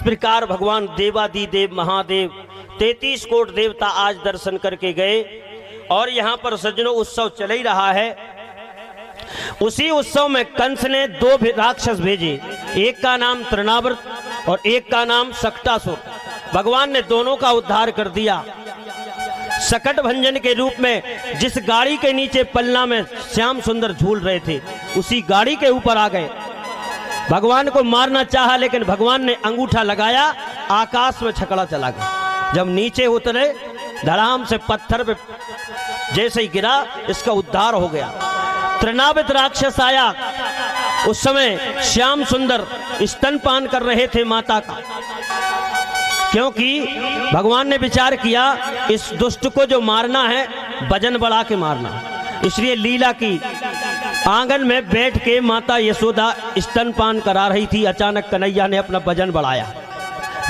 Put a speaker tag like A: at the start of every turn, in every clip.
A: इस प्रकार भगवान देवादिदेव महादेव 33 कोट देवता आज दर्शन करके गए और यहाँ पर सज्जनों उत्सव चल ही रहा है। उसी उत्सव में कंस ने 2 राक्षस भेजे, एक का नाम तृणावर्त और एक का नाम सक्टासुर। भगवान ने दोनों का उद्धार कर दिया। सकट भंजन के रूप में जिस गाड़ी के नीचे पलना में श्याम सुंदर झूल रहे थे उसी गाड़ी के ऊपर आ गए। भगवान को मारना चाहा लेकिन भगवान ने अंगूठा लगाया, आकाश में छकड़ा चला गया। जब नीचे उतरे धड़ाम से पत्थर पे जैसे ही गिरा, इसका उद्धार हो गया। तृणावित राक्षस आया, उस समय श्याम सुंदर स्तनपान कर रहे थे माता का, क्योंकि भगवान ने विचार किया इस दुष्ट को जो मारना है वजन बढ़ा के मारना। इसलिए लीला की आंगन में बैठ के माता यशोदा स्तनपान करा रही थी। अचानक कन्हैया ने अपना वजन बढ़ाया।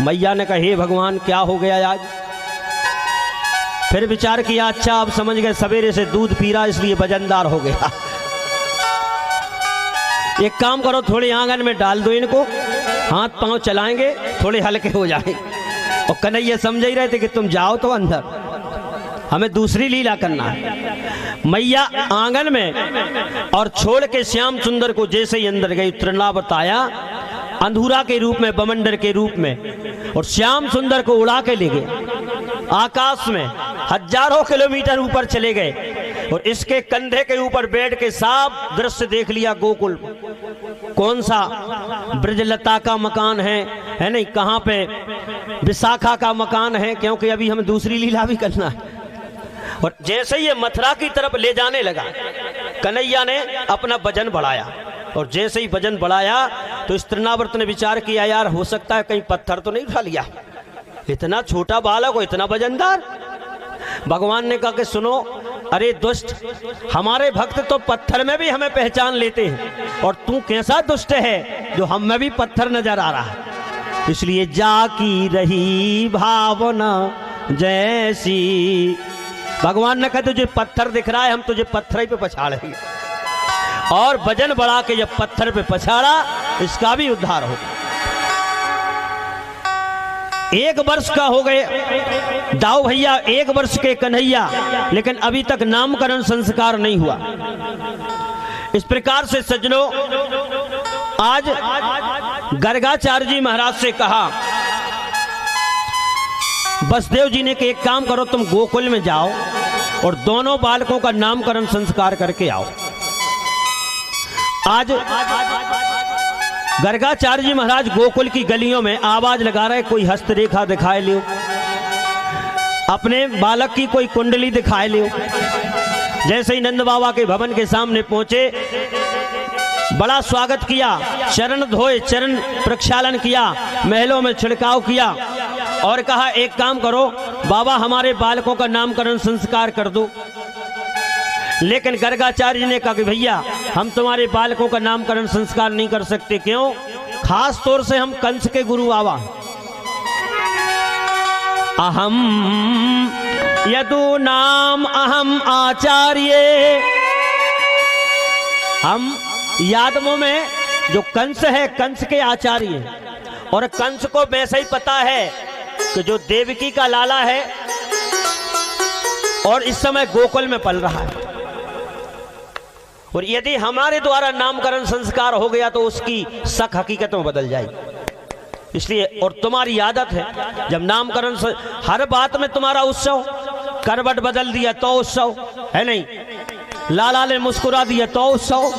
A: मैया ने कहा हे भगवान क्या हो गया आज? फिर विचार किया अच्छा अब समझ गए, सवेरे से दूध पी रहा इसलिए वजनदार हो गया। एक काम करो थोड़े आंगन में डाल दो इनको, हाथ पांव चलाएंगे थोड़े हल्के हो जाएंगे। और कन्हैया समझ ही रहे थे कि तुम जाओ तो अंदर, हमें दूसरी लीला करना है। मैया आंगन में और छोड़ के श्याम सुंदर को जैसे ही अंदर गई, तृणावर्त आया अंधूरा के रूप में, बमंडर के रूप में, और श्याम सुंदर को उड़ा के ले गए। आकाश में हजारों किलोमीटर ऊपर चले गए और इसके कंधे के ऊपर बैठ के साफ दृश्य देख लिया गोकुल। कौन सा ब्रजलता का मकान है नहीं, कहाँ पे विशाखा का मकान है, क्योंकि अभी हमें दूसरी लीला भी करना है। और जैसे ही ये मथुरा की तरफ ले जाने लगा, कन्हैया ने अपना वजन बढ़ाया, और जैसे ही वजन बढ़ाया तो इस तृणावर्त ने विचार किया यार हो सकता है कहीं पत्थर तो नहीं उठा लिया, इतना छोटा बालक हो इतना वजनदार। भगवान ने कहा कि सुनो अरे दुष्ट, हमारे भक्त तो पत्थर में भी हमें पहचान लेते हैं, और तू कैसा दुष्ट है जो हम में भी पत्थर नजर आ रहा है। इसलिए जाकी रही भावना जैसी, भगवान ने कहा तुझे पत्थर दिख रहा है, हम तुझे पत्थर ही पे पछाड़ेंगे। और वजन बढ़ा के जब पत्थर पे पछाड़ा, इसका भी उद्धार हो गया। 1 वर्ष का हो गए दाऊ भैया, 1 वर्ष के कन्हैया, लेकिन अभी तक नामकरण संस्कार नहीं हुआ। इस प्रकार से सज्जनों आज गर्गाचार्य जी महाराज से कहा, बसदेव जी ने कि एक काम करो तुम गोकुल में जाओ और दोनों बालकों का नामकरण संस्कार करके आओ। आज गर्गाचार्य जी महाराज गोकुल की गलियों में आवाज लगा रहे, कोई हस्तरेखा दिखाए लियो, अपने बालक की कोई कुंडली दिखाए लियो। जैसे ही नंद बाबा के भवन के सामने पहुंचे, बड़ा स्वागत किया, चरण धोए, चरण प्रक्षालन किया, महलों में छिड़काव किया और कहा एक काम करो बाबा हमारे बालकों का नामकरण संस्कार कर दो। लेकिन गर्गाचार्य ने कहा कि भैया हम तुम्हारे बालकों का नामकरण संस्कार नहीं कर सकते। क्यों? खास तौर से हम कंस के गुरु बाबा। अहम यदु नाम अहम आचार्य, हम यादवों में जो कंस है कंस के आचार्य, और कंस को वैसे ही पता है कि जो देवकी का लाला है और इस समय गोकुल में पल रहा है, और यदि हमारे द्वारा नामकरण संस्कार हो गया तो उसकी शक हकीकत में बदल जाएगी। इसलिए और तुम्हारी आदत है जब नामकरण हर बात में तुम्हारा उत्सव, करवट बदल दिया तो उत्सव है नहीं, लाला ने मुस्कुरा दिया तो उत्सव,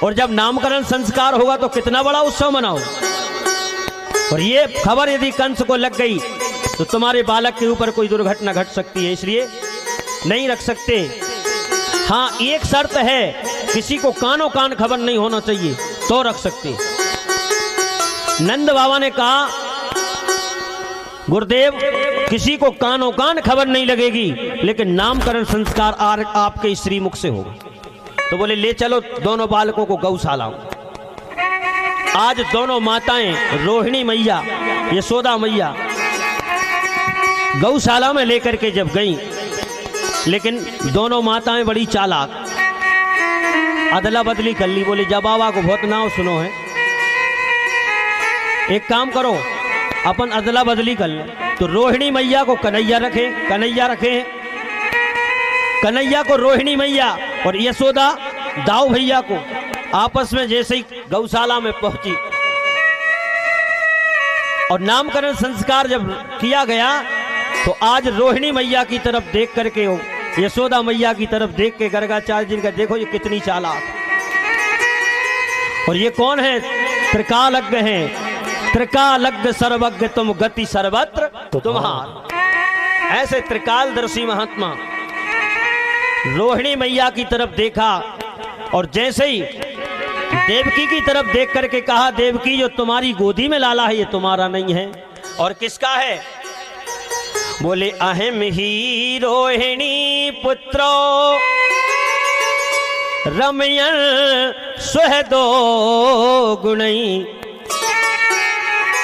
A: और जब नामकरण संस्कार होगा तो कितना बड़ा उत्सव मनाओ। और ये खबर यदि कंस को लग गई तो तुम्हारे बालक के ऊपर कोई दुर्घटना घट सकती है, इसलिए नहीं रख सकते। हाँ एक शर्त है, किसी को कानों कान खबर नहीं होना चाहिए तो रख सकते। नंद बाबा ने कहा गुरुदेव किसी को कानों कान खबर नहीं लगेगी, लेकिन नामकरण संस्कार आपके श्रीमुख से होगा। तो बोले ले चलो दोनों बालकों को गौशाला। आज दोनों माताएं रोहिणी मैया, यशोदा मैया गौशाला में लेकर के जब गईं, लेकिन दोनों माताएं बड़ी चालाक, अदला बदली कर ली। बोले जब बाबा को बहुत नाव सुनो है, एक काम करो अपन अदला बदली कर लें। तो रोहिणी मैया को कन्हैया रखे, कन्हैया रखे, कन्हैया को रोहिणी मैया और यशोदा दाऊ भैया को आपस में जैसे ही गौशाला में पहुंची और नामकरण संस्कार जब किया गया तो आज रोहिणी मैया की तरफ देख करके हो, यशोदा मैया की तरफ देख के गर्गाचार्य जी का देखो ये कितनी चालाक, और ये कौन है? त्रिकालज्ञ हैं, त्रिकालज्ञ सर्वज्ञ तुम गति सर्वत्र तुम्हार। ऐसे त्रिकालदर्शी महात्मा रोहिणी मैया की तरफ देखा और जैसे ही देवकी की तरफ देख करके कहा, देवकी जो तुम्हारी गोदी में लाला है ये तुम्हारा नहीं है और किसका है? बोले अहम ही रोहिणी पुत्रो रमयन सुहदो गुणई,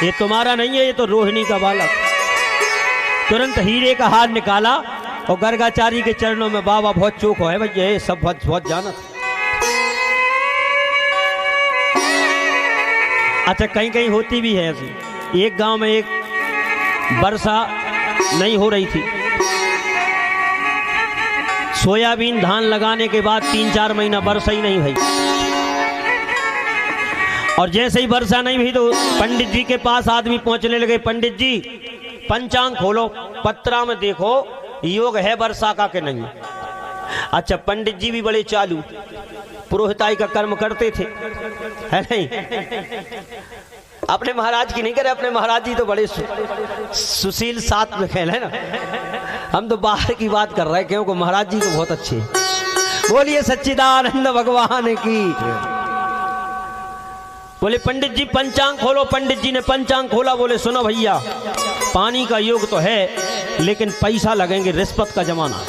A: ये तुम्हारा नहीं है, ये तो रोहिणी का बालक। तुरंत हीरे का हार निकाला और गर्गाचारी के चरणों में, बाबा बहुत चूक है भैया, ये सब बहुत जानत। अच्छा कहीं कहीं होती भी है ऐसी। एक गांव में एक वर्षा नहीं हो रही थी, सोयाबीन धान लगाने के बाद 3-4 महीना वर्षा ही नहीं हुई और जैसे ही वर्षा नहीं हुई तो पंडित जी के पास आदमी पहुंचने लगे, पंडित जी पंचांग खोलो, पत्रा में देखो योग है वर्षा का कि नहीं। अच्छा पंडित जी भी बड़े चालू, पुरोहिताई का कर्म करते थे, है नहीं? अपने महाराज की नहीं करे, अपने महाराज जी तो बड़े सुशील साथ में खेल है ना, हम तो बाहर की बात कर रहे हैं क्योंकि महाराज जी तो बहुत अच्छे। बोलिए सच्चिदानंद भगवान की। बोले पंडित जी पंचांग खोलो, पंडित जी ने पंचांग खोला, बोले सुनो भैया पानी का योग तो है लेकिन पैसा लगेंगे, रिश्वत का जमाना।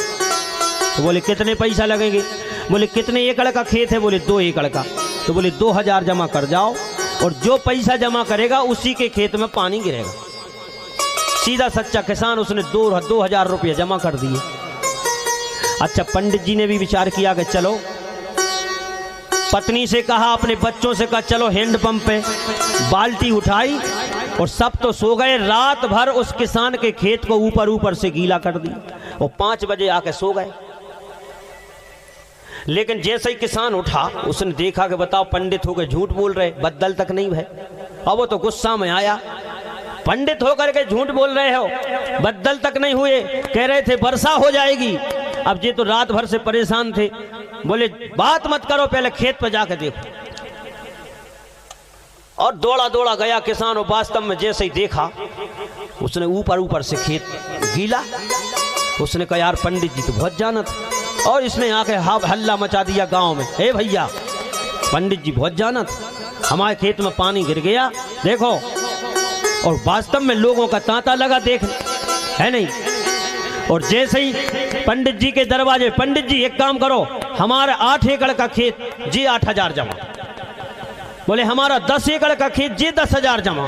A: तो बोले कितने पैसा लगेंगे? बोले कितने एकड़ का खेत है? बोले 2 एकड़ का। तो बोले 2000 जमा कर जाओ और जो पैसा जमा करेगा उसी के खेत में पानी गिरेगा। सीधा सच्चा किसान, उसने 2000 रुपये जमा कर दिए। अच्छा पंडित जी ने भी विचार किया कि चलो, पत्नी से कहा, अपने बच्चों से कहा चलो हैंडपंप पे, बाल्टी उठाई और सब तो सो गए। रात भर उस किसान के खेत को ऊपर से गीला कर दी और 5 बजे आके सो गए। लेकिन जैसे ही किसान उठा उसने देखा कि बताओ पंडित होकर झूठ बोल रहे, बदल तक नहीं भय। अब वो तो गुस्सा में आया, पंडित होकर के झूठ बोल रहे हो, बदल तक नहीं हुए, कह रहे थे वर्षा हो जाएगी। अब ये तो रात भर से परेशान थे, बोले बात मत करो, पहले खेत पर जाकर देखो। और दौड़ा दौड़ा गया किसान और वास्तव में जैसे ही देखा उसने ऊपर से खेत गीला। उसने कहा यार पंडित जी तो बहुत जानत, और इसने आके हल्ला मचा दिया गांव में, हे भैया पंडित जी बहुत जानत, हमारे खेत में पानी गिर गया देखो। और वास्तव में लोगों का तांता लगा देख, है नहीं? और जैसे ही पंडित जी के दरवाजे, पंडित जी एक काम करो, हमारा 8 एकड़ का खेत जी 8000 जमा। बोले हमारा 10 एकड़ का खेत जी 10,000 जमा।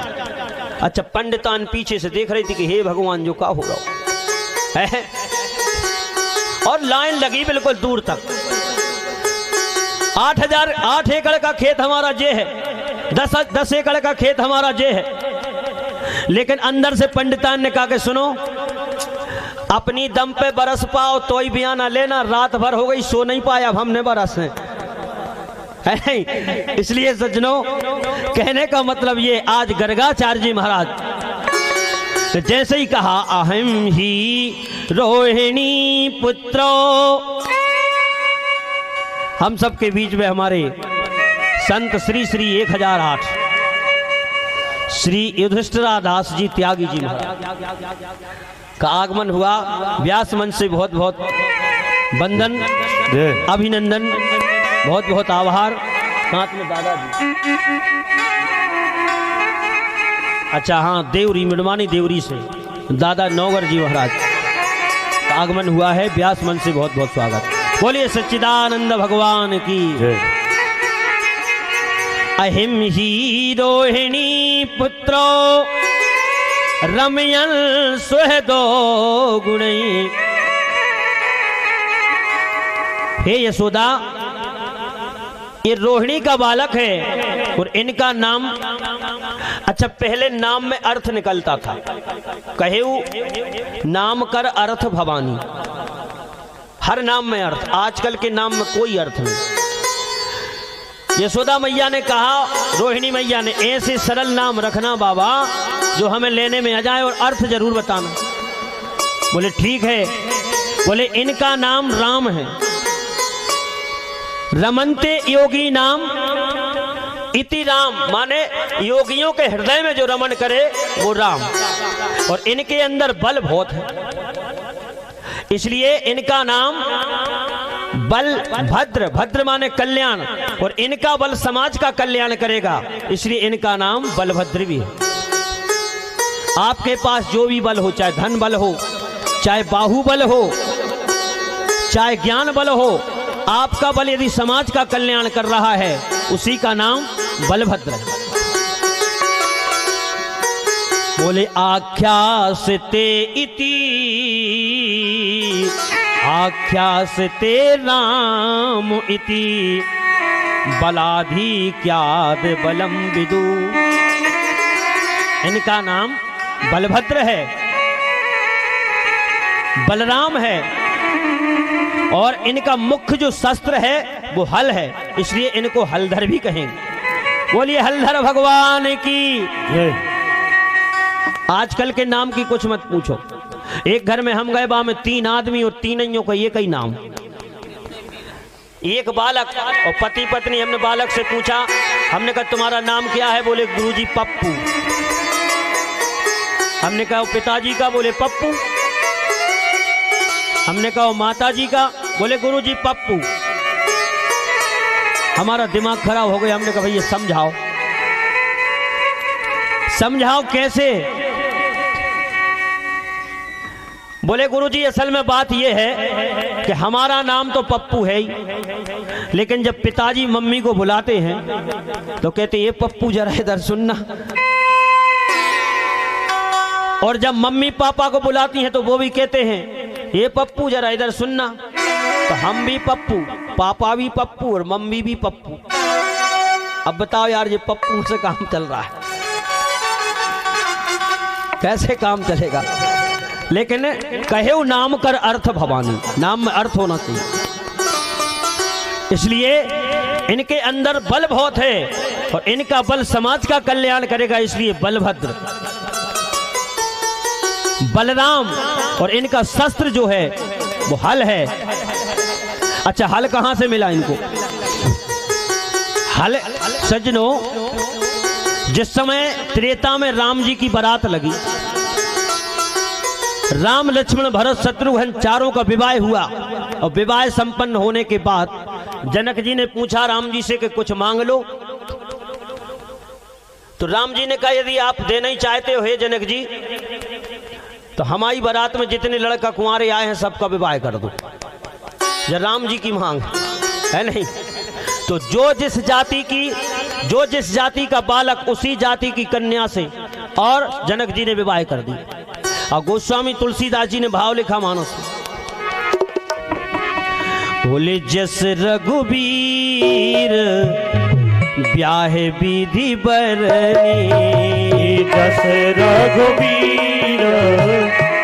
A: अच्छा पंडितान पीछे से देख रही थी कि हे भगवान जो का हो रहा है, और लाइन लगी बिल्कुल दूर तक। 8 एकड़ का खेत हमारा जे है, 10 एकड़ का खेत हमारा जे है। लेकिन अंदर से पंडितान ने कहा कि सुनो, अपनी दम पे बरस पाओ तो ही बयाना लेना, रात भर हो गई सो नहीं पाया, अब हमने बरस है। इसलिए सज्जनों कहने का मतलब ये, आज गर्गाचार्य जी महाराज जैसे ही कहा अहम ही रोहिणी पुत्रो, हम सबके बीच में हमारे संत श्री 1008 श्री युधिष्ठिरा दास जी त्यागी जी महाराज का आगमन हुआ। व्यास मंच से बहुत बहुत वंदन, अभिनंदन, बहुत बहुत आभार। साथ में दादाजी, अच्छा हाँ, देवरी मिडवानी देवरी से दादा नौगर जी महाराज का आगमन हुआ है। व्यास मंच से बहुत बहुत स्वागत। बोलिए सच्चिदानंद भगवान की। अहिम ही रोहिणी पुत्रो रमयन सुहदो गुणई। हे यशोदा, ये रोहिणी का बालक है और इनका नाम अच्छा, पहले नाम में अर्थ निकलता था, कहेऊ नाम कर अर्थ भवानी, हर नाम में अर्थ। आजकल के नाम में कोई अर्थ नहीं। यशोदा मैया ने कहा, रोहिणी मैया ने, ऐसे सरल नाम रखना बाबा जो हमें लेने में आ जाए और अर्थ जरूर बताना। बोले ठीक है। बोले इनका नाम राम है। रमनते योगी नाम इति राम, माने योगियों के हृदय में जो रमन करे वो राम। और इनके अंदर बल बहुत है, इसलिए इनका नाम बल भद्र, भद्र माने कल्याण, और इनका बल समाज का कल्याण करेगा, इसलिए इनका नाम बलभद्र भी है। आपके पास जो भी बल हो, चाहे धन बल हो, चाहे बाहुबल हो, चाहे ज्ञान बल हो, आपका बल यदि समाज का कल्याण कर रहा है, उसी का नाम बलभद्र है। बोले आख्यासते इति, आख्यासते राम इति, बलाधिक्याद बलम विदु। इनका नाम बलभद्र है, बलराम है, और इनका मुख्य जो शस्त्र है वो हल है, इसलिए इनको हलधर भी कहेंगे। बोलिए हलधर भगवान की। आजकल के नाम की कुछ मत पूछो। एक घर में हम गए, बा में 3 आदमी और 3 का एक ही नाम, एक बालक और पति पत्नी। हमने बालक से पूछा, हमने कहा तुम्हारा नाम क्या है? बोले गुरुजी पप्पू। हमने कहा पिताजी का? बोले पप्पू। हमने कहा माता जी का? बोले गुरुजी पप्पू। हमारा दिमाग खराब हो गया। हमने कहा भैया समझाओ, समझाओ कैसे? बोले गुरुजी असल में बात यह है कि हमारा नाम तो पप्पू है ही, लेकिन जब पिताजी मम्मी को बुलाते हैं तो कहते ये पप्पू जरा इधर सुनना, और जब मम्मी पापा को बुलाती हैं तो वो भी कहते हैं ये पप्पू जरा इधर सुनना। तो हम भी पप्पू, पापा भी पप्पू और मम्मी भी पप्पू। अब बताओ यार, ये पप्पू से काम चल रहा है, कैसे काम चलेगा? लेकिन कहे नाम कर अर्थ भवानी, नाम में अर्थ होना चाहिए, इसलिए इनके अंदर बल बहुत है और इनका बल समाज का कल्याण करेगा, इसलिए बलभद्र बलराम। और इनका शस्त्र जो है वो हल है। अच्छा, हल कहां से मिला इनको? हल सज्जनों, जिस समय त्रेता में राम जी की बारात लगी, राम लक्ष्मण भरत शत्रुघ्न चारों का विवाह हुआ, और विवाह संपन्न होने के बाद जनक जी ने पूछा राम जी से कि कुछ मांग लो। तो राम जी ने कहा यदि आप देना ही चाहते हो हे जनक जी, तो हमारी बारात में जितने लड़का कुंवारे आए हैं सबका विवाह कर दो। ये राम जी की मांग है नहीं? तो जो जिस जाति का बालक उसी जाति की कन्या से, और जनक जी ने विवाह कर दी। और गोस्वामी तुलसीदास जी ने भाव लिखा मानस में, बोले जस रघुबीर ब्याहे विधि बरनी,
B: जस रघुबीर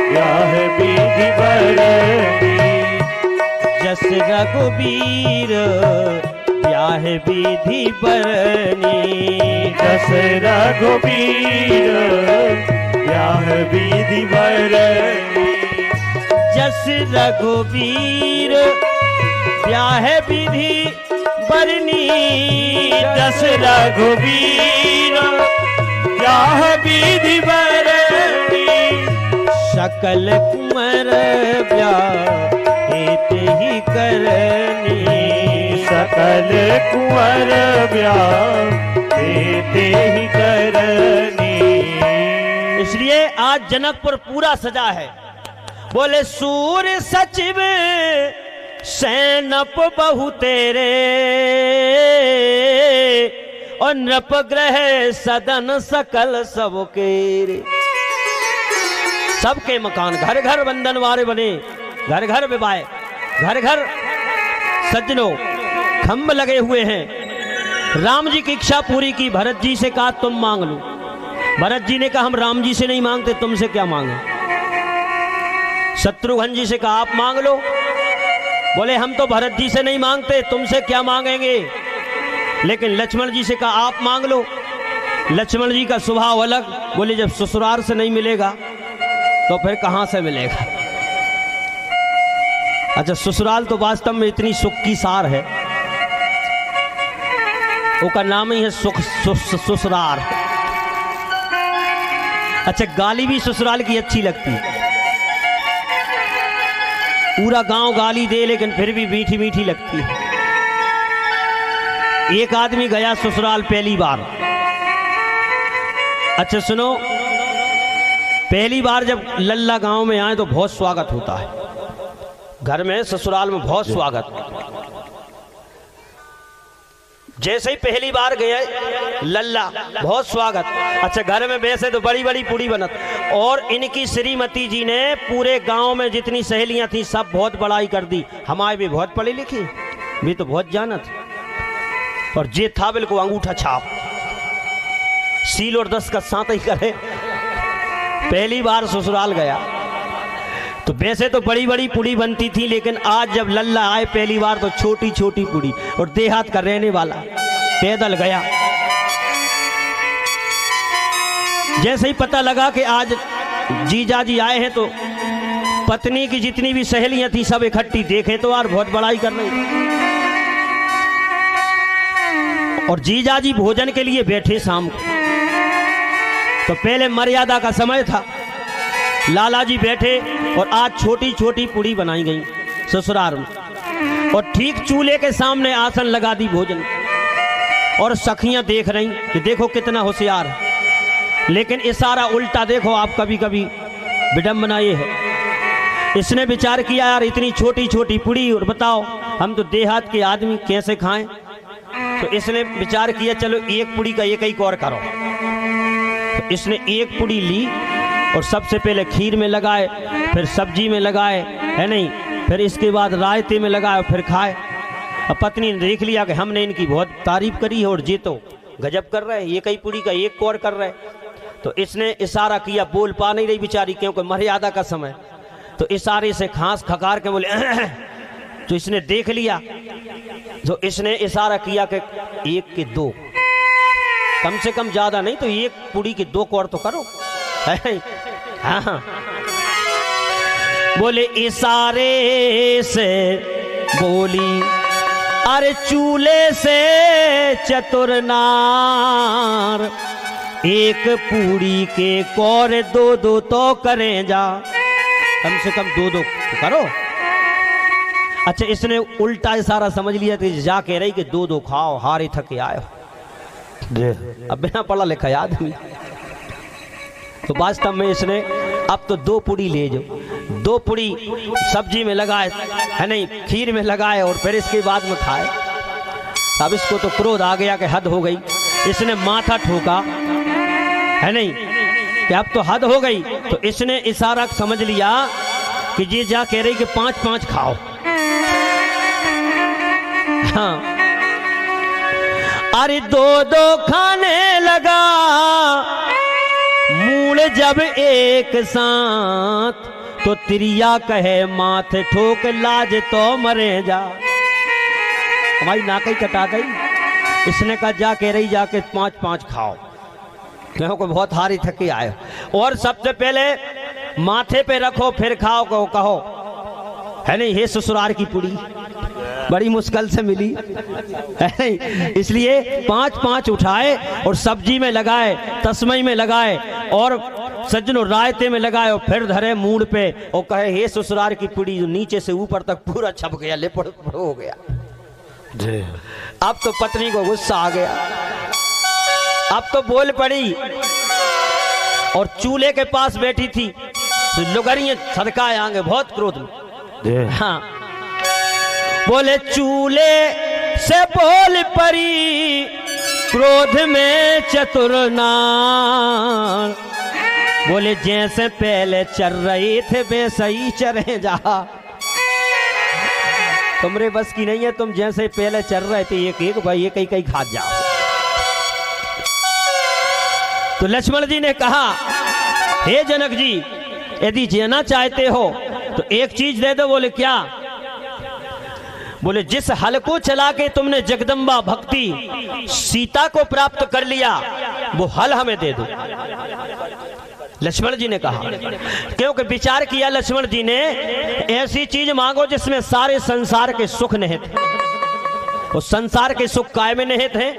B: ब्याहे विधि बरनी,
A: जस रघुबीर ब्याहे विधि बरनी,
B: जस रघुबीर ब्याहे विधि बरनी,
A: जस रघुबीर ब्याहे विधि बरनी,
B: जस रघुबीर ब्याहे विधि बरनी,
A: सकल कुंवर ब्याहे ही करनी,
B: सकल कुंवर ब्याहे ही करनी।
A: इसलिए आज जनकपुर पूरा सजा है। बोले सूर सचिव सैनप बहु तेरे, और नृप ग्रह सदन सकल सबके। सबके मकान, घर घर बंधन वारे बने, घर घर विवाह, घर घर सज्जनों खम्भ लगे हुए हैं। राम जी की इच्छा पूरी की, भरत जी से कहा तुम मांग लो, भरत जी ने कहा हम राम जी से नहीं मांगते, तुमसे क्या मांगे। शत्रुघ्न जी से कहा आप मांग लो। बोले हम तो भरत जी से नहीं मांगते, तुमसे क्या मांगेंगे। लेकिन लक्ष्मण जी से कहा आप मांग लो। लक्ष्मण जी का स्वभाव अलग, बोले जब ससुराल से नहीं मिलेगा तो फिर कहां से मिलेगा। अच्छा, ससुराल तो वास्तव में इतनी सुख की सार है, उसका नाम ही है सुख ससुराल। अच्छा, गाली भी ससुराल की अच्छी लगती है। पूरा गांव गाली दे लेकिन फिर भी मीठी मीठी लगती है। एक आदमी गया ससुराल पहली बार। अच्छा सुनो, पहली बार जब लल्ला गांव में आए तो बहुत स्वागत होता है, घर में ससुराल में बहुत स्वागत। जैसे ही पहली बार गए लल्ला, बहुत स्वागत। अच्छा, घर में वैसे तो बड़ी बड़ी पूड़ी बनत, और इनकी श्रीमती जी ने पूरे गांव में जितनी सहेलियां थी सब बहुत बड़ाई कर दी। हमारे भी बहुत पढ़ी लिखी, भी तो बहुत जानत, और जे था बिल्कुल अंगूठा छाप, सील और दस्तखत साथ ही करे। पहली बार ससुराल गया तो वैसे तो बड़ी बड़ी पूड़ी बनती थी, लेकिन आज जब लल्ला आए पहली बार तो छोटी छोटी पूड़ी, और देहात का रहने वाला पैदल गया। जैसे ही पता लगा कि आज जीजाजी आए हैं तो पत्नी की जितनी भी सहेलियां थी सब इकट्ठी, देखे तो यार बहुत बड़ाई कर रही। और जीजाजी भोजन के लिए बैठे शाम को, तो पहले मर्यादा का समय था, लाला जी बैठे और आज छोटी छोटी पूड़ी बनाई गई ससुराल में, और ठीक चूल्हे के सामने आसन लगा दी भोजन, और सखियां देख रही कि देखो कितना होशियार है। लेकिन इशारा उल्टा देखो आप, कभी कभी विडंबना ये है, इसने विचार किया यार इतनी छोटी छोटी पूड़ी, और बताओ हम तो देहात के आदमी कैसे खाएं। तो इसने विचार किया चलो एक पूड़ी का एक और करो। तो इसने एक पूड़ी ली और सबसे पहले खीर में लगाए, फिर सब्जी में लगाए, है नहीं, फिर इसके बाद रायते में लगाए, फिर खाए। अब पत्नी ने देख लिया कि हमने इनकी बहुत तारीफ करी है और जी तो गजब कर रहे हैं, ये कई पूड़ी का एक और कर रहे। तो इसने इशारा किया, बोल पा नहीं रही बेचारी क्योंकि मर्यादा का समय, तो इशारे से खांस खकार के बोले तो इसने देख लिया, तो इसने इशारा किया कि एक के दो, कम से कम ज्यादा नहीं तो एक पूड़ी के दो कोर तो करो। हाँ, बोले इशारे से बोली अरे चूल्हे से चतुर नार, एक पूड़ी के कोर दो दो तो करें जा, कम से कम दो दो तो करो। अच्छा, इसने उल्टा इशारा समझ लिया कि जा कह रही कि दो दो खाओ, हारे थके आए हो। अब बिना पढ़ा लिखा आदमी, तो वास्तव में इसने अब तो दो पूड़ी ले जाओ, दो पूड़ी सब्जी में लगाए, है नहीं, खीर में लगाए, और फिर इसके बाद में खाए। अब इसको तो क्रोध आ गया कि हद हो गई, इसने माथा ठोका, है नहीं, कि अब तो हद हो गई। तो इसने इशारा समझ लिया कि ये जा कह रही कि 5-5 खाओ। हाँ, अरे दो दो खाने लगा मूल जब एक साथ, तो तिरिया कहे माथे ठोक लाज तो मरे जा। हमारी नाकई कटा गई। इसने कहा जा कह रही जाके 5-5 खाओ, क्योंकि बहुत हारी थके आए, और सबसे पहले माथे पे रखो फिर खाओ, कहो, है नहीं, हे ससुराल की पूड़ी बड़ी मुश्किल से मिली, इसलिए 5-5 उठाए और सब्जी में लगाए, तस्मई में लगाए, और सज्जनों रायते में लगाए, और फिर धरे मूड पे और कहे हे ससुराल की पूड़ी, नीचे से ऊपर तक पूरा छप गया, लेपड़ हो गया। अब तो पत्नी को गुस्सा आ गया, अब तो बोल पड़ी, और चूल्हे के पास बैठी थी तो लुगरियां सदकाए आगे, बहुत क्रोध में। हाँ, बोले चूल्हे से बोल पड़ी क्रोध में चतुर नार, बोले जैसे पहले चल रही थे वैसे ही चले जा। तुमरे बस की नहीं है, तुम जैसे पहले चल रहे थे एक एक भाई एक ही खा जाओ। तो लक्ष्मण जी ने कहा, हे जनक जी, यदि जीना चाहते हो तो एक चीज दे दो। बोले क्या? बोले जिस हल को चला के तुमने जगदम्बा भक्ति सीता को प्राप्त कर लिया, वो हल हमें दे दो। लक्ष्मण जी ने कहा, क्योंकि विचार किया लक्ष्मण जी ने, ऐसी चीज मांगो जिसमें सारे संसार के सुख निहित हैं। और संसार के सुख काय में निहित हैं?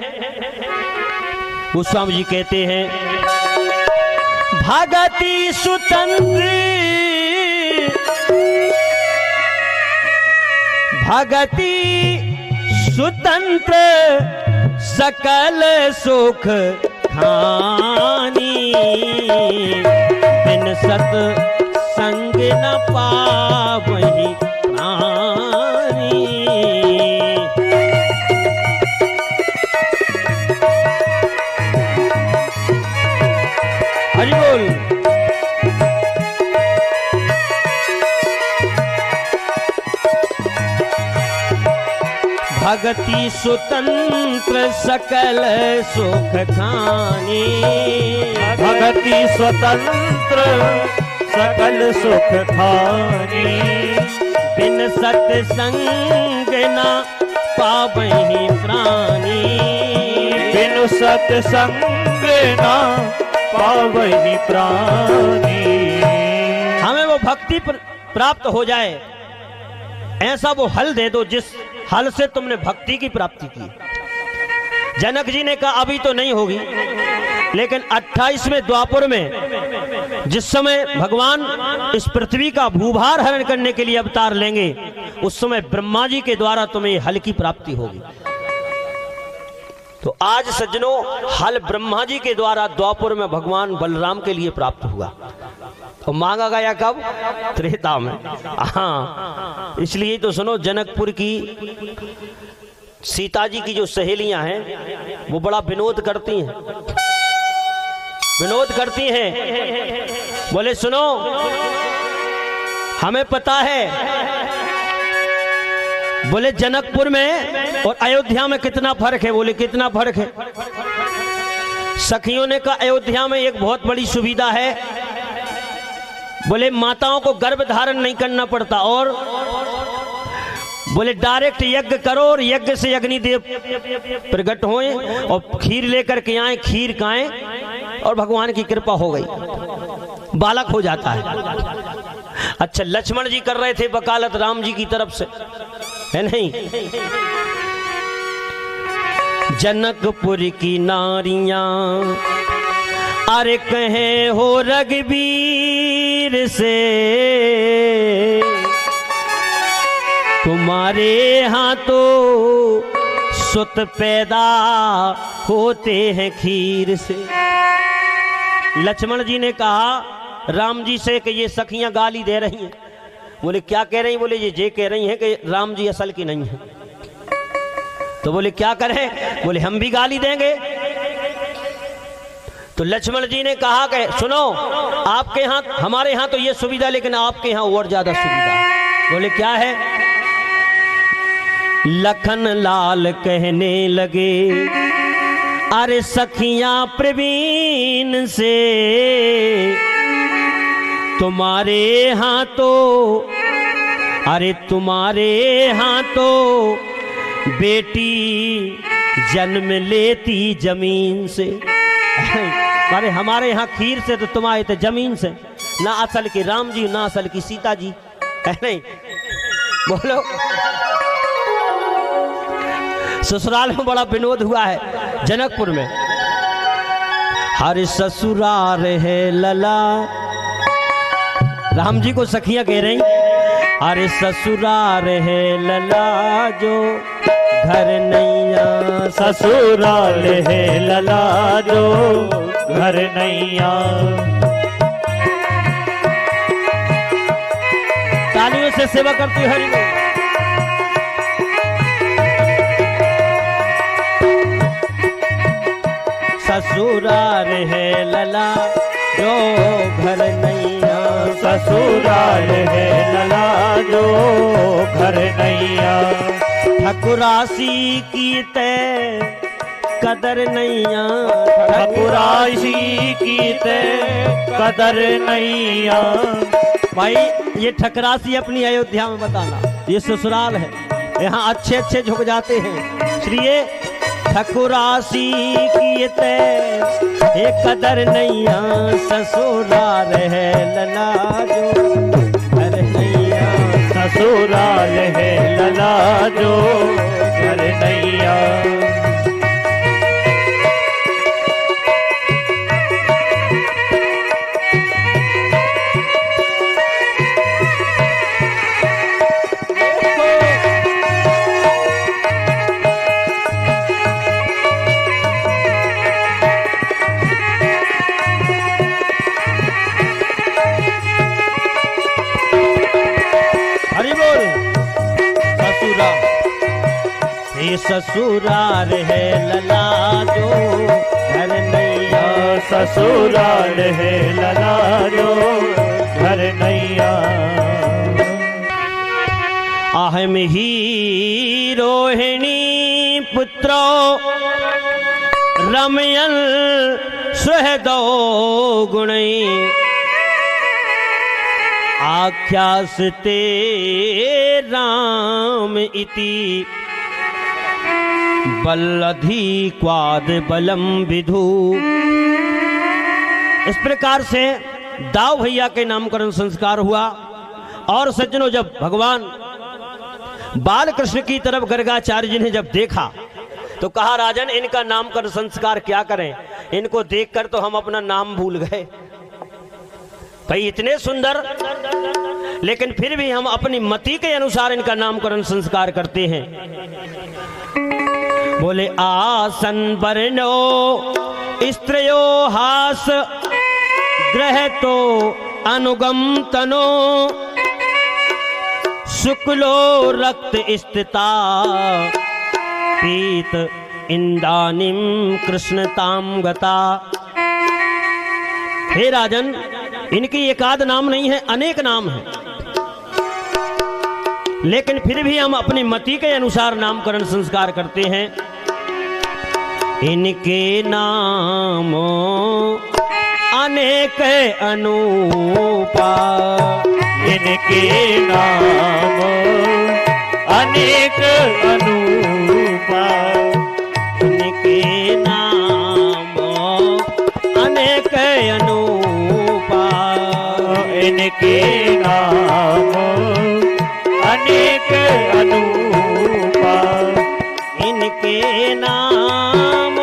A: गोस्वामी जी कहते हैं, भगति स्वतंत्र, भगति स्वतंत्र सकल सुख खानी, बिन सत संग न पावहि प्राणी। हरि बोल। भगति स्वतंत्र सकल सुख खानी,
B: भगति स्वतंत्र सकल सुख खानी,
A: बिन सत्संग न पावहि प्राणी,
B: बिनु सत्संग न पावहि प्राणी।
A: हमें वो भक्ति प्राप्त हो जाए, ऐसा वो हल दे दो जिस हल से तुमने भक्ति की प्राप्ति की। जनक जी ने कहा अभी तो नहीं होगी, लेकिन 28वें द्वापर में जिस समय भगवान इस पृथ्वी का भूभार हरण करने के लिए अवतार लेंगे, उस समय ब्रह्मा जी के द्वारा तुम्हें हल की प्राप्ति होगी। तो आज सज्जनों, हल ब्रह्मा जी के द्वारा द्वापर में भगवान बलराम के लिए प्राप्त हुआ। तो मांगा गया कब? त्रेता में। हाँ, इसलिए तो सुनो, जनकपुर की सीता जी की जो सहेलियां हैं वो बड़ा विनोद करती हैं, विनोद करती हैं। बोले सुनो, हमें पता है, बोले जनकपुर में और अयोध्या में कितना फर्क है। बोले कितना फर्क है? सखियों ने कहा अयोध्या में एक बहुत बड़ी सुविधा है, बोले माताओं को गर्भ धारण नहीं करना पड़ता, और बोले डायरेक्ट यज्ञ करो और यज्ञ से अग्निदेव प्रकट होए और खीर लेकर के आए, खीर खाएं और भगवान की कृपा हो गई, बालक हो जाता है। अच्छा, लक्ष्मण जी कर रहे थे वकालत राम जी की तरफ से, है नहीं? जनकपुर की नारियां अरे कहे हो रघुवीर से, तुम्हारे हाथों सुत पैदा होते हैं खीर से। लक्ष्मण जी ने कहा राम जी से कि ये सखियां गाली दे रही हैं। बोले क्या कह रही? बोले ये कह रही हैं कि राम जी असल की नहीं है। तो बोले क्या करें? बोले हम भी गाली देंगे। तो लक्ष्मण जी ने कहा कि सुनो, आपके यहाँ हमारे यहाँ तो ये सुविधा, लेकिन आपके यहाँ और ज्यादा सुविधा। बोले क्या है? लखन लाल कहने लगे अरे सखियां प्रवीण से, तुम्हारे हाथों, अरे तुम्हारे हाथों बेटी जन्म लेती जमीन से। अरे हमारे यहाँ खीर से तो तुम्हारे तो जमीन से, ना असल की राम जी ना असल की सीता जी, है नहीं? बोलो, ससुराल में बड़ा विनोद हुआ है जनकपुर में। हर ससुराल है लला, राम जी को सखियां कह रही, अरे ससुराल है लला जो घर नैया,
B: ससुराल है लला जो घर नैया।
A: तालियों से सेवा करती हरि को। ससुराल है लला जो घर नैया,
B: ससुराल है लला जो घर नैया।
A: ठकुरासी की तय कदर नैया
B: ठकुरासी की ते कदर नैया।
A: भाई ये ठकरासी अपनी अयोध्या में बताना, ये ससुराल है, यहाँ अच्छे अच्छे झुक जाते हैं। इसलिए ठकुरासी की ते ये कदर नैया ससुराल है लला जो घर नैया।
B: ससुराल है लला जो घर नैया।
A: ससुराल है लला जो घर नैया।
B: ससुराल है लला जो घर नैया।
A: अहम ही रोहिणी पुत्रो रमयन सुहृदो गुणै आख्यास्ते राम इति बल्लधी क्वाद बलम विधु। इस प्रकार से दाऊ भैया के नामकरण संस्कार हुआ। और सज्जनों, जब भगवान बाल कृष्ण की तरफ गर्गाचार्य जी ने जब देखा तो कहा, राजन इनका नामकरण संस्कार क्या करें, इनको देखकर तो हम अपना नाम भूल गए। भाई इतने सुंदर, लेकिन फिर भी हम अपनी मति के अनुसार इनका नामकरण संस्कार करते हैं। बोले आसन वर्णो स्त्रियो हास ग्रह तो अनुगम तनो शुक्लो रक्त स्थिता पीत इंदानिम कृष्णताम गता। हे राजन, इनकी एकाध नाम नहीं है, अनेक नाम है, लेकिन फिर भी हम अपनी मति के अनुसार नामकरण संस्कार करते हैं। इनके नामों अनेक अनूपा।
B: इनके नाम अनेक अनूपा।
A: इनके नाम अनेक अनूपा।
B: इनके नाम अनेक अनूपा।
A: इनके नाम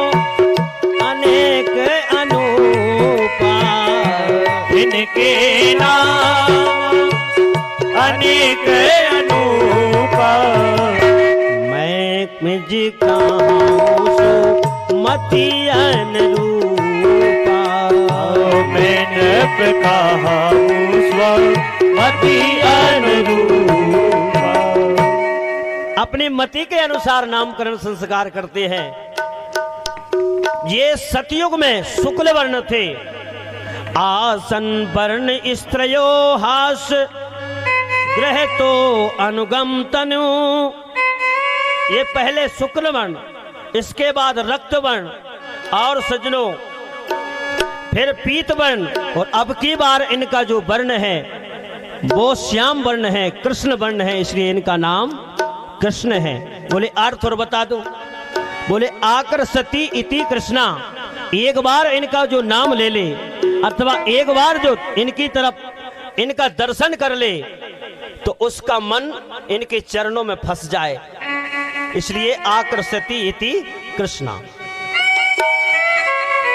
A: अनेक अनूपा।
B: इनके नाम अनेक अनूपा।
A: मैं मुझ कहूँ सो मति अनुरूपा।
B: मैंने कहा स्वमति अनुरूपा।
A: अपनी मति के अनुसार नामकरण संस्कार करते हैं। ये सतयुग में शुक्ल वर्ण थे। आसन वर्ण स्त्रियो हास ग्रह तो अनुगम तनु। ये पहले शुक्ल वर्ण, इसके बाद रक्त वर्ण, और सज्जनों फिर पीत वर्ण, और अब की बार इनका जो वर्ण है वो श्याम वर्ण है, कृष्ण वर्ण है, इसलिए इनका नाम कृष्ण है। बोले अर्थ और बता दो। बोले आकर्षति इति कृष्णा। एक बार इनका जो नाम ले ले, अथवा एक बार जो इनकी तरफ इनका दर्शन कर ले, तो उसका मन इनके चरणों में फंस जाए, इसलिए आकर्षति इति कृष्णा।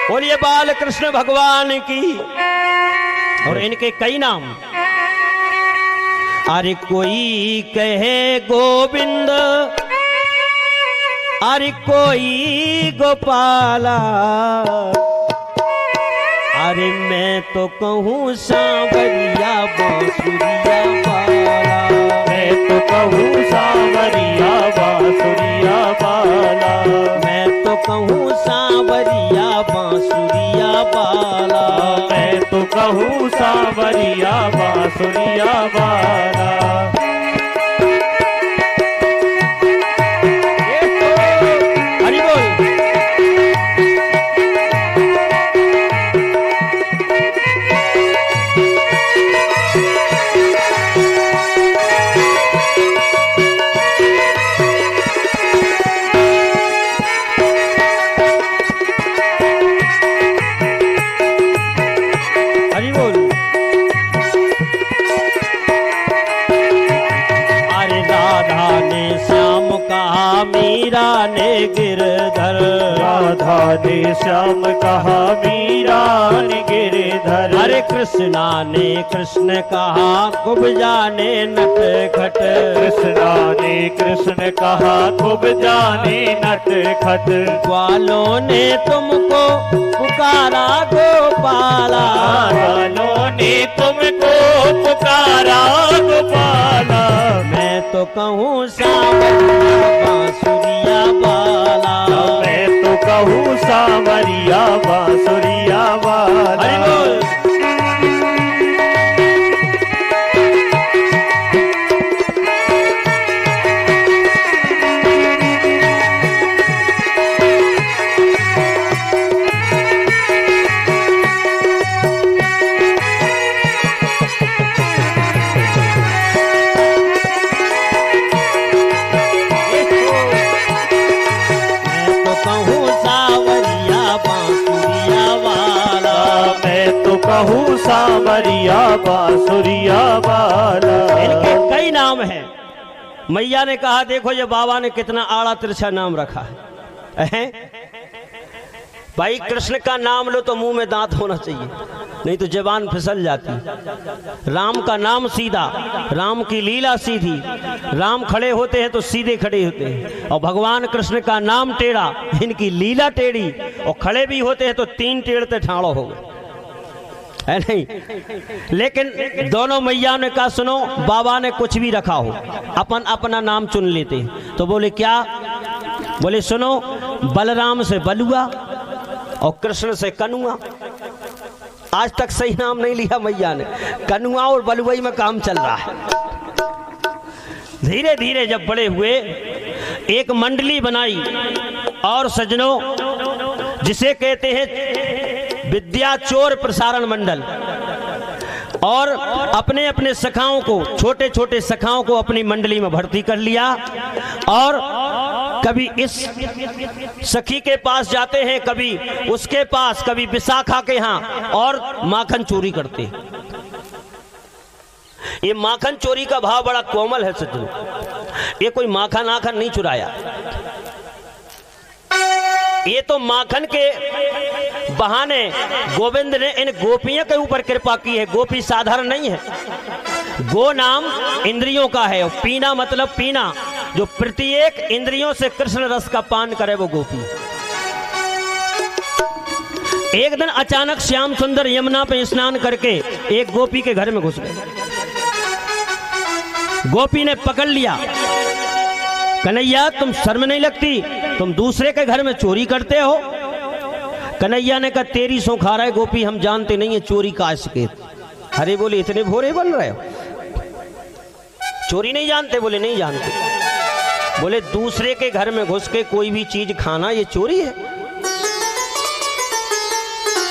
A: बोलिए बाल कृष्ण भगवान की। और इनके कई नाम। अरे कोई कहे गोविंद, अरे कोई गोपाला, अरे मैं तो कहूँ सांवरिया बांसुरिया वाला।
B: मैं तो कहूँ सांवरिया बांसुरिया वाला।
A: मैं तो कहूँ सांवरिया बांसुरिया वाला।
B: मैं तो कहूँ सांवरिया बांसुरिया वाला।
A: हरि बोल। ने गिरधर।
B: राधा ने श्याम कहा मीरा ने गिरधर।
A: हरे कृष्णा ने कृष्ण कहा कुब्जा ने नटखट।
B: कृष्णा ने कृष्ण कहा कुब्जा ने नटखट।
A: ग्वालों ने तुमको पुकारा गोपाला।
B: ग्वालों ने तुमको पुकारा गोपाला।
A: मैं तो कहूँ सांवरिया बांसुरिया वाला।
B: मैं तो कहूँ सांवरिया बांसुरिया वाला।
A: हरि बोल।
B: कहूँ सांवरिया बांसुरिया वाला।
A: इनके कई नाम हैं। मैया ने कहा देखो ये बाबा ने कितना आड़ा तिरछा नाम रखा है। भाई कृष्ण का नाम लो तो मुंह में दांत होना चाहिए, नहीं तो जबान फिसल जाती। राम का नाम सीधा, राम की लीला सीधी। राम खड़े होते हैं तो सीधे खड़े होते हैं, और भगवान कृष्ण का नाम टेढ़ा, इनकी लीला टेढ़ी। और खड़े भी होते हैं तो तीन टेढ़ते ठाड़ो हो गए, है नहीं। लेकिन दोनों मैया ने कहा सुनो, बाबा ने कुछ भी रखा हो अपन अपना नाम चुन लेते। तो बोले क्या? बोले सुनो, बलराम से बलुआ और कृष्ण से कनुआ। आज तक सही नाम नहीं लिया मैया ने, कनुआ और बलुआई में काम चल रहा है। धीरे धीरे जब बड़े हुए एक मंडली बनाई, और सजनों जिसे कहते हैं विद्या चोर प्रसारण मंडल, और अपने अपने सखाओं को, छोटे छोटे सखाओं को अपनी मंडली में भर्ती कर लिया। और कभी इस सखी के पास जाते हैं, कभी उसके पास, कभी विशाखा के यहाँ, और माखन चोरी करते। ये माखन चोरी का भाव बड़ा कोमल है सज्जनों। ये कोई माखन आखन नहीं चुराया, ये तो माखन के बहाने गोविंद ने इन गोपियों के ऊपर कृपा की है। गोपी साधारण नहीं है। गो नाम इंद्रियों का है, और पीना मतलब पीना, जो प्रत्येक इंद्रियों से कृष्ण रस का पान करे वो गोपी। एक दिन अचानक श्याम सुंदर यमुना पे स्नान करके एक गोपी के घर में घुस गए। गोपी ने पकड़ लिया, कन्हैया तुम शर्म नहीं लगती, तुम दूसरे के घर में चोरी करते हो? कन्हैया ने कहा तेरी सो खा रहा है गोपी, हम जानते नहीं है चोरी का शिकायत। अरे बोले इतने भोरे बन रहे हो, चोरी नहीं जानते? बोले नहीं जानते। बोले दूसरे के घर में घुस के कोई भी चीज खाना ये चोरी है?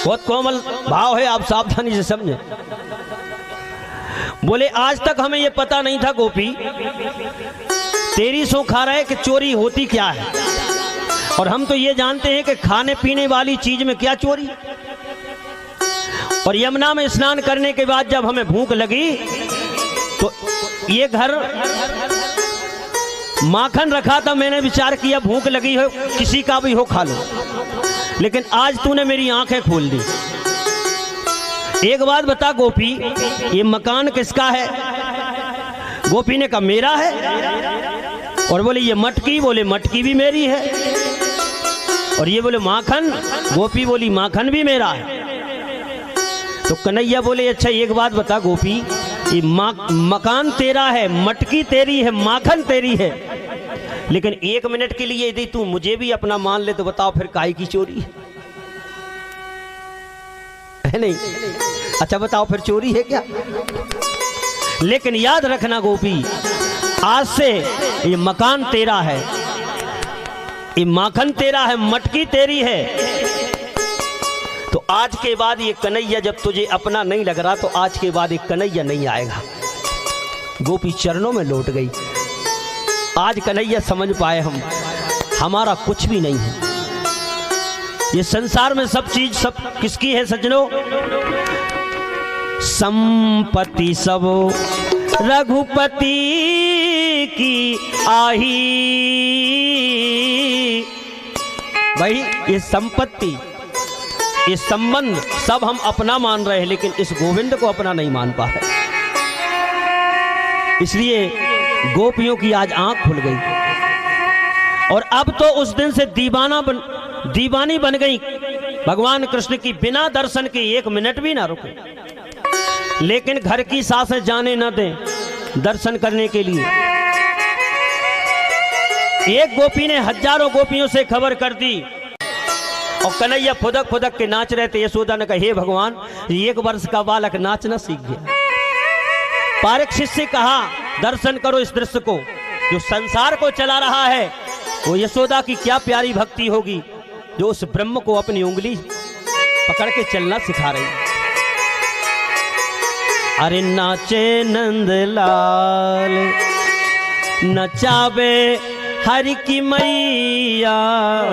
A: बहुत कोमल भाव है, आप सावधानी से समझे। बोले आज तक हमें ये पता नहीं था गोपी, तेरी सो खा रहा है कि चोरी होती क्या है, और हम तो ये जानते हैं कि खाने पीने वाली चीज में क्या चोरी। और यमुना में स्नान करने के बाद जब हमें भूख लगी तो ये घर माखन रखा था, मैंने विचार किया भूख लगी हो किसी का भी हो खा लो, लेकिन आज तूने मेरी आंखें खोल दी। एक बात बता गोपी, ये मकान किसका है? गोपी ने कहा मेरा है। और बोले ये मटकी? बोले मटकी भी मेरी है। और ये बोले माखन? गोपी बोली माखन भी मेरा है। तो कन्हैया बोले अच्छा एक बात बता गोपी, ये मकान तेरा है, मटकी तेरी है, माखन तेरी है, लेकिन एक मिनट के लिए यदि तू मुझे भी अपना मान ले तो बताओ फिर काहे की चोरी है नहीं? अच्छा बताओ फिर चोरी है क्या? लेकिन याद रखना गोपी, आज से ये मकान तेरा है, ये माखन तेरा है, मटकी तेरी है। तो आज के बाद ये कन्हैया जब तुझे अपना नहीं लग रहा तो आज के बाद ये कन्हैया नहीं आएगा। गोपी चरणों में लौट गई। आज कन्हैया समझ पाए हम, हमारा कुछ भी नहीं है। ये संसार में सब चीज सब किसकी है सज्जनों? संपत्ति सब रघुपति की आही, भाई ये संपत्ति, ये संबंध सब हम अपना मान रहे हैं, लेकिन इस गोविंद को अपना नहीं मान पा रहे। इसलिए गोपियों की आज आंख खुल गई और अब तो उस दिन से दीवानी बन गई भगवान कृष्ण की, बिना दर्शन के एक मिनट भी ना रुके। लेकिन घर की सासें जाने न दें दर्शन करने के लिए। एक गोपी ने हजारों गोपियों से खबर कर दी और कन्हैया फुदक फुदक के नाच रहे थे। यशोदा ने कहा, हे भगवान, 1 वर्ष का बालक नाचना सीख गया। परीक्षित से कहा, दर्शन करो इस दृश्य को, जो संसार को चला रहा है। वो यशोदा की क्या प्यारी भक्ति होगी जो उस ब्रह्म को अपनी उंगली पकड़ के चलना सिखा रही। अरे नाचे नंदलाल, नचावे हरि की मैया,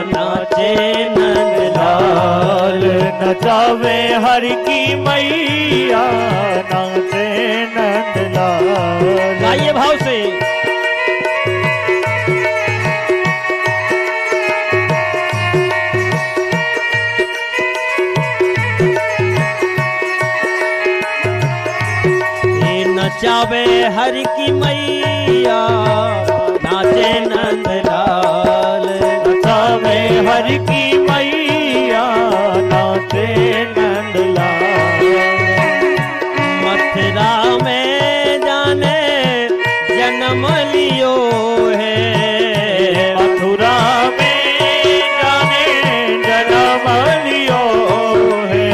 A: नाचे नंदलाल,
B: नचावे हरि की मैया, नाचे नंदलाल।
A: गाइए भाव से। नचावे हरि की मैया, नाचे नंदलाल,
B: नचावे हरि की मैया, नाचे नंदलाल।
A: मथुरा में जाने जन्म लियो है,
B: मथुरा में जाने जन्म लियो है।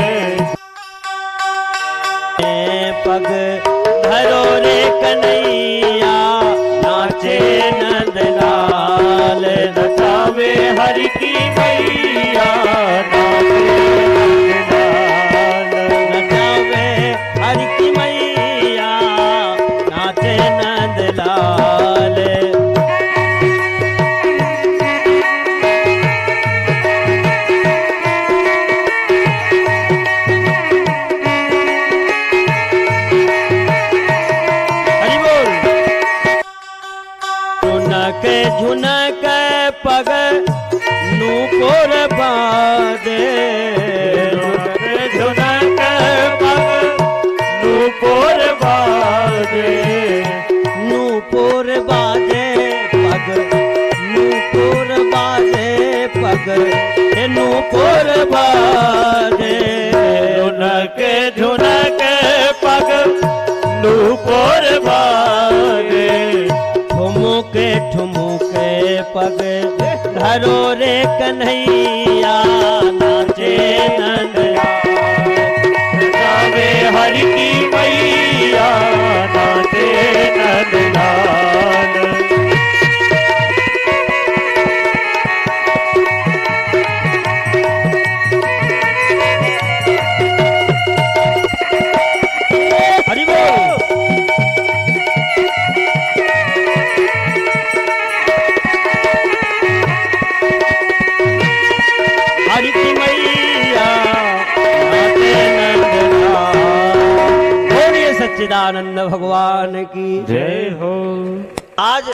A: पग धरो रे कन्हैया, नाचे नंदलाल,
B: नचावे हरि की मैया, नाचे नंदलाल।
A: नचावे हरि की मैया, नाचे नंदलाल। झुनक पग नूपुर बादे,
B: झुनक पग नूपुर बादे,
A: नूपुर बाजे पग, नूपुर बाजे पग, नूपुर बाजे।
B: झुनक पग नूपुर बादे,
A: ठुमुके ठुमुके पग धरो रे कन्हैया, नाचे नंदलाल,
B: नचावे हरि की मैया, नाचे नंदलाल।
A: हरि बोल। हरि की मैया, नाचे नंदलाल। बोलिए सच्चिदानंद भगवान की
B: जय हो।
A: आज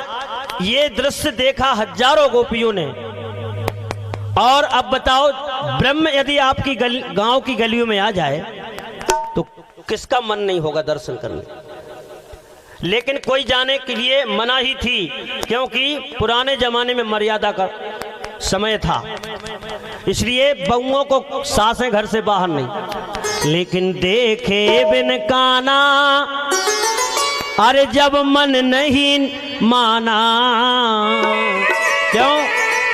A: ये दृश्य देखा हजारों गोपियों ने। और अब बताओ, ब्रह्म यदि आपकी गांव की गलियों में आ जाए तो किसका मन नहीं होगा दर्शन करने। लेकिन कोई जाने के लिए मना ही थी, क्योंकि पुराने जमाने में मर्यादा का समय था, इसलिए बहुओं को सासें घर से बाहर नहीं। लेकिन देखे बिन काना, अरे जब मन नहीं माना, क्यों?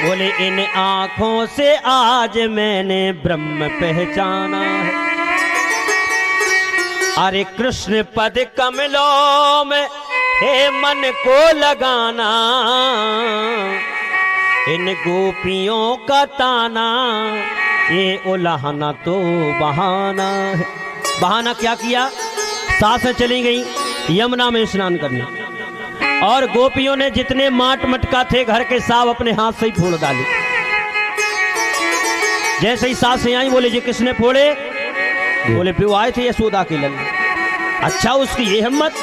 A: बोले इन आंखों से आज मैंने ब्रह्म पहचाना है। अरे कृष्ण पद कमलों में हे मन को लगाना, इन गोपियों का ताना, ये उलाहना तो बहाना है। बहाना क्या किया? सासें चली गई यमुना में स्नान करने, और गोपियों ने जितने माट मटका थे घर के साव अपने हाथ से ही फोड़ डाले। जैसे ही सासें आई, बोले जी किसने फोड़े? बोले पियो आए थे यशोदा के लल्ले। अच्छा, उसकी ये हिम्मत।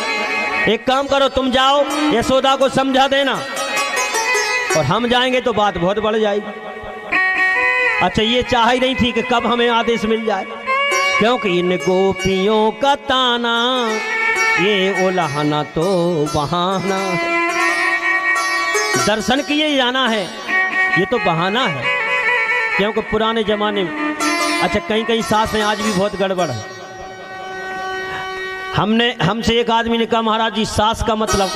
A: एक काम करो, तुम जाओ यशोदा को समझा देना, और हम जाएंगे तो बात बहुत बढ़ जाएगी। अच्छा ये चाह ही नहीं थी कि कब हमें आदेश मिल जाए, क्योंकि इन गोपियों का ताना ये उलाहना तो बहाना। दर्शन किए जाना है ये तो बहाना है, क्योंकि पुराने जमाने में अच्छा कहीं कहीं सासें आज भी बहुत गड़बड़ है। हमसे एक आदमी ने कहा महाराज जी सास का मतलब,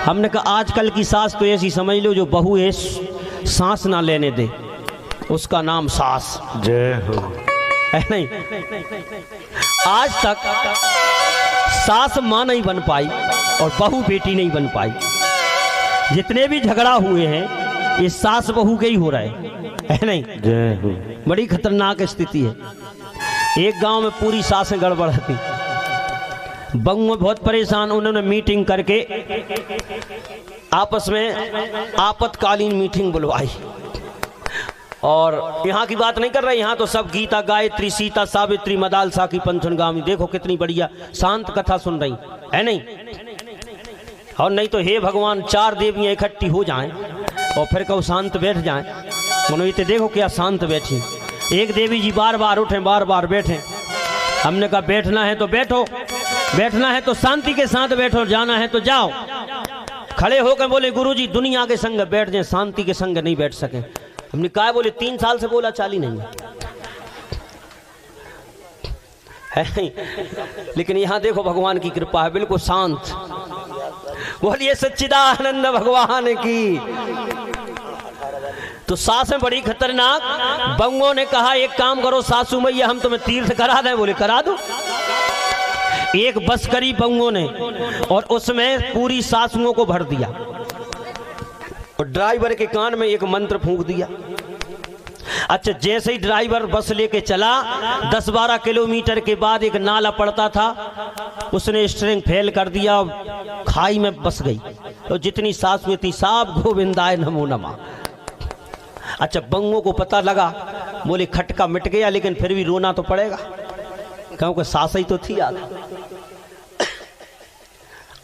A: हमने कहा आजकल की सास तो ऐसी समझ लो जो बहू है सांस ना लेने दे, उसका नाम सास।
B: जय हो।
A: है नहीं, आज तक सास मां नहीं बन पाई और बहू बेटी नहीं बन पाई। जितने भी झगड़ा हुए हैं ये सास बहू के ही हो रहे है नहीं।
B: जय हो।
A: बड़ी खतरनाक स्थिति है। एक गांव में पूरी सासें गड़बड़ थी, बहू बहुत परेशान, उन्होंने मीटिंग करके आपस में आपातकालीन मीटिंग बुलवाई। और यहाँ की बात नहीं कर रहे, यहाँ तो सब गीता गायत्री सीता सावित्री मदाल साकी पंचनगामी, देखो कितनी बढ़िया शांत कथा सुन रही है नहीं। और नहीं तो हे भगवान 4 देवियाँ इकट्ठी हो जाएं और फिर कहो शांत बैठ जाएं, मनोहित देखो क्या शांत बैठी। एक देवी जी बार बार उठे बार बार बैठे। हमने कहा बैठना है तो बैठो, बैठना है तो शांति के साथ बैठो, जाना है तो जाओ। खड़े होकर बोले गुरुजी दुनिया के संग बैठ जाए, शांति के संग नहीं बैठ सके। हमने कहा बोले 3 साल से बोला चाली नहीं है। लेकिन यहाँ देखो भगवान की कृपा है, बिल्कुल शांत। बोलिए सच्चिदानंद भगवान की। तो सासें बड़ी खतरनाक। बंगों ने कहा एक काम करो सासू मैया हम तुम्हें तीर्थ करा दें, बोले करा दो। एक बस करी बंगों ने और उसमें पूरी सासुओं को भर दिया और ड्राइवर के कान में एक मंत्र फूंक दिया। अच्छा जैसे ही ड्राइवर बस लेके चला 10-12 किलोमीटर के बाद एक नाला पड़ता था, उसने स्टीयरिंग फेल कर दिया, खाई में बस गई। तो जितनी सासुएं थी सब गोविंदाय नमो नमः। अच्छा बंगों को पता लगा, बोले खटका मिट गया, लेकिन फिर भी रोना तो पड़ेगा क्योंकि सास ही तो थी याद।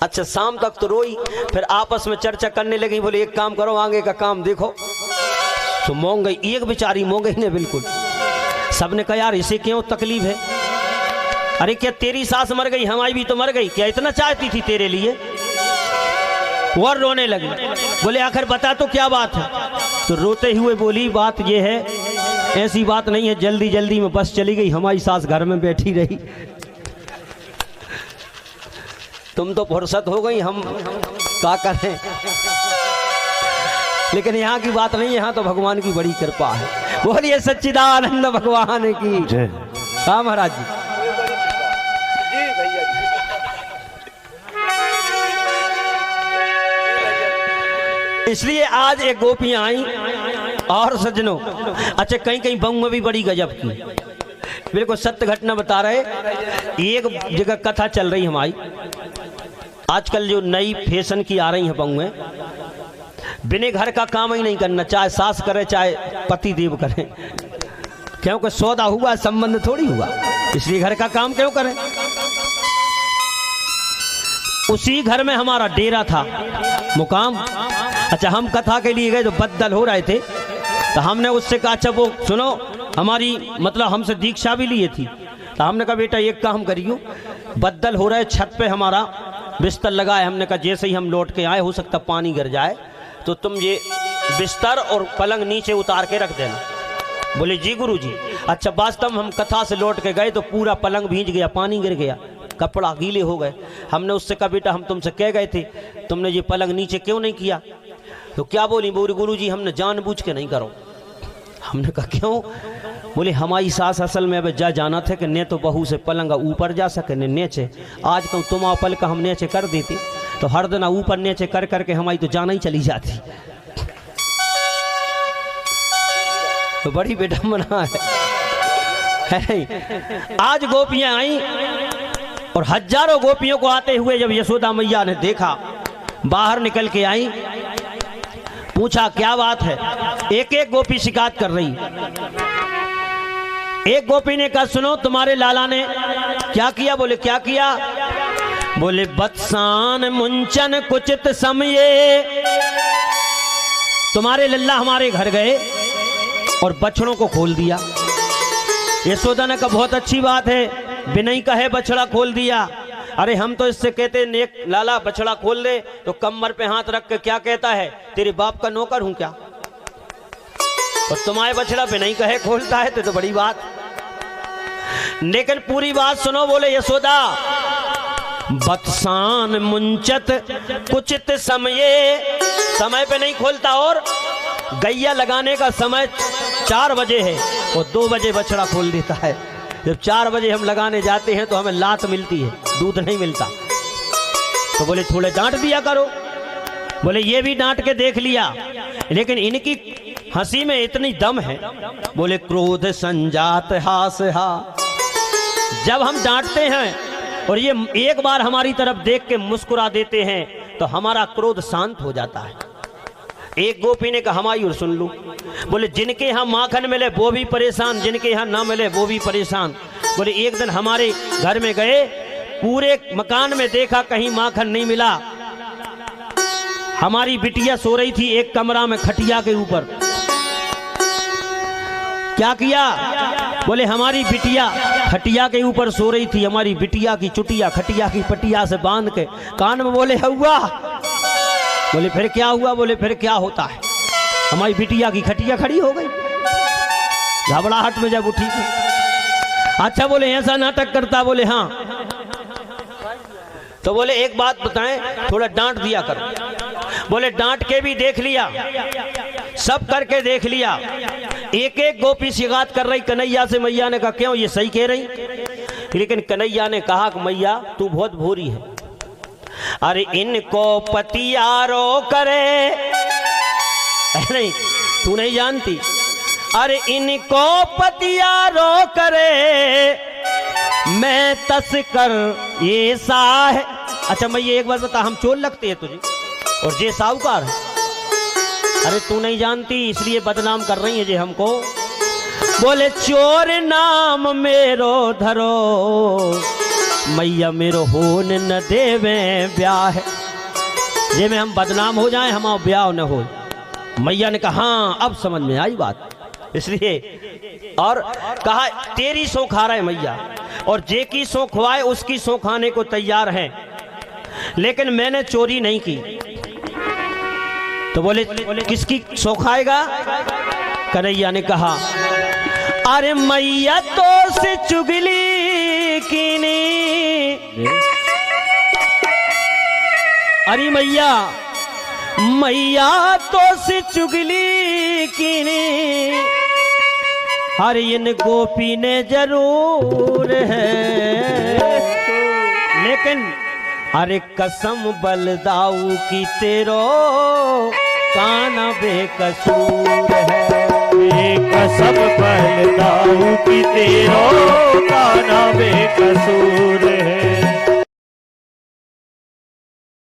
A: अच्छा शाम तक तो रोई, फिर आपस में चर्चा करने लगी, बोले एक काम करो आगे का काम देखो। तो मोंग गई, एक बेचारी मोंग गई ने बिल्कुल। सबने कहा यार इसे क्यों तकलीफ है? अरे क्या तेरी सास मर गई, हमारी भी तो मर गई, क्या इतना चाहती थी तेरे लिए? और रोने लगी। बोले आखिर बता तो क्या बात है? तो रोते हुए बोली बात ये है, ऐसी बात नहीं है, जल्दी जल्दी में बस चली गई, हमारी सास घर में बैठी रही। तुम तो फुर्सत हो गई, हम क्या करें? लेकिन यहाँ की बात नहीं है, यहाँ तो भगवान की बड़ी कृपा है। बोलिए सच्चिदानंद भगवान की जय। हाँ महाराज जी। इसलिए आज एक गोपियां आई और सज्जनों, अच्छा कहीं कहीं बंग में भी बड़ी गजब की, बिल्कुल सत्य घटना बता रहे। एक जगह कथा चल रही हमारी, आजकल जो नई फैशन की आ रही है बंग में, बिना घर का काम ही नहीं करना, चाहे सास करे चाहे पति देव करे, क्योंकि सौदा हुआ संबंध थोड़ी हुआ, इसलिए घर का काम क्यों करें। उसी घर में हमारा डेरा था, मुकाम। अच्छा हम कथा के लिए गए तो बद्दल हो रहे थे, तो हमने उससे कहा अच्छा वो सुनो, हमारी मतलब हमसे दीक्षा भी लिए थी, तो हमने कहा बेटा एक काम करियो, बद्दल हो रहे, छत पे हमारा बिस्तर लगा है, हमने कहा जैसे ही हम लौट के आए हो सकता पानी गिर जाए, तो तुम ये बिस्तर और पलंग नीचे उतार के रख देना। बोले जी गुरु जी। अच्छा वास्तव में हम कथा से लौट के गए तो पूरा पलंग भींच गया, पानी गिर गया, कपड़ा गीले हो गए। हमने उससे कहा बेटा हम तुमसे कह गए थे, तुमने ये पलंग नीचे क्यों नहीं किया? तो क्या बोली? बोले गुरु जी हमने जानबूझ के नहीं करो। हमने कहा क्यों? बोले हमारी सास असल में अब जा जाना था कि ने तो बहू से पलंग ऊपर जा सके ने नीचे, आज कहूँ तुम पल का हम नीचे कर देते तो हर दिन ऊपर नीचे कर करके हमारी तो जाना ही चली जाती। तो बड़ी विडम्बना है। आज गोपियां आई और हजारों गोपियों को आते हुए जब यशोदा मैया ने देखा, बाहर निकल के आई, पूछा क्या बात है? एक एक गोपी शिकायत कर रही। एक गोपी ने कहा सुनो तुम्हारे लाला ने क्या किया? बोले क्या किया? बोले बत्सान मुंचन कुचित समये, तुम्हारे लल्ला हमारे घर गए और बछड़ों को खोल दिया। यशोदा ने कहा बहुत अच्छी बात है, बिना ही कहे बछड़ा खोल दिया। अरे हम तो इससे कहते नेक लाला बछड़ा खोल दे, तो कमर पे हाथ रख के क्या कहता है, तेरे बाप का नौकर हूं क्या? और तुम्हारे बछड़ा बिना ही कहे खोलता है तो बड़ी बात। लेकिन पूरी बात सुनो, बोले यशोदा बत्सान मुंचत कुचित समय पे नहीं खोलता, और गैया लगाने का समय 4 बजे है और 2 बजे बछड़ा खोल देता है। जब 4 बजे हम लगाने जाते हैं तो हमें लात मिलती है, दूध नहीं मिलता। तो बोले थोड़े डांट दिया करो। बोले ये भी डांट के देख लिया, लेकिन इनकी हंसी में इतनी दम है। बोले क्रोध संजात हास हा, जब हम डांटते हैं और ये एक बार हमारी तरफ देख के मुस्कुरा देते हैं तो हमारा क्रोध शांत हो जाता है। एक गोपी ने कहा हमायूर सुन लूं। बोले जिनके यहाँ माखन मिले वो भी परेशान, जिनके यहाँ ना मिले वो भी परेशान। बोले एक दिन हमारे घर में गए, पूरे मकान में देखा कहीं माखन नहीं मिला। हमारी बिटिया सो रही थी एक कमरा में खटिया के ऊपर। क्या किया? बोले हमारी बिटिया खटिया के ऊपर सो रही थी, हमारी बिटिया की चुटिया खटिया की पटिया से बांध के कान में बोले हुआ। बोले फिर क्या हुआ? बोले फिर क्या होता है, हमारी बिटिया की खटिया खड़ी हो गई घबराहट में जब उठी। अच्छा बोले ऐसा नाटक करता? बोले हाँ। तो बोले एक बात बताएं, थोड़ा डांट दिया कर। बोले डांट के भी देख लिया, सब करके देख लिया। एक एक गोपी शिकायत कर रही कन्हैया से। मैया ने कहा क्यों, ये सही कह रही? लेकिन कन्हैया ने कहा कि मैया तू बहुत भूरी है। अरे इनको पतियारो करे, नहीं तू नहीं जानती। अरे इनको पतियारो करे, मैं तस्कर ये सा है। अच्छा मैं ये एक बार बता, हम चोर लगते हैं तुझे और ये साहूकार है? अरे तू नहीं जानती इसलिए बदनाम कर रही है जे हमको। बोले चोर नाम मेरो धरो, मैया मेरो होन न देवे ब्याह। ये में हम बदनाम हो जाएं, हम ब्याह न हो। मैया ने कहा हाँ अब समझ में आई बात, इसलिए और कहा तेरी सौ खा रहा है मैया, और जे की सौ खुआए उसकी सौ खाने को तैयार है, लेकिन मैंने चोरी नहीं की। तो बोले किसकी सौ खाएगा? कन्हैया ने कहा अरे मैया तो से चुगली कीनी। अरे मैया तो से चुगली कीनी, हर इन गोपी ने जरूर है, लेकिन अरे कसम बलदाऊ की तेरो काना बेकसूर है।
B: कसम बलदाऊ की तेरो काना बेकसूर है।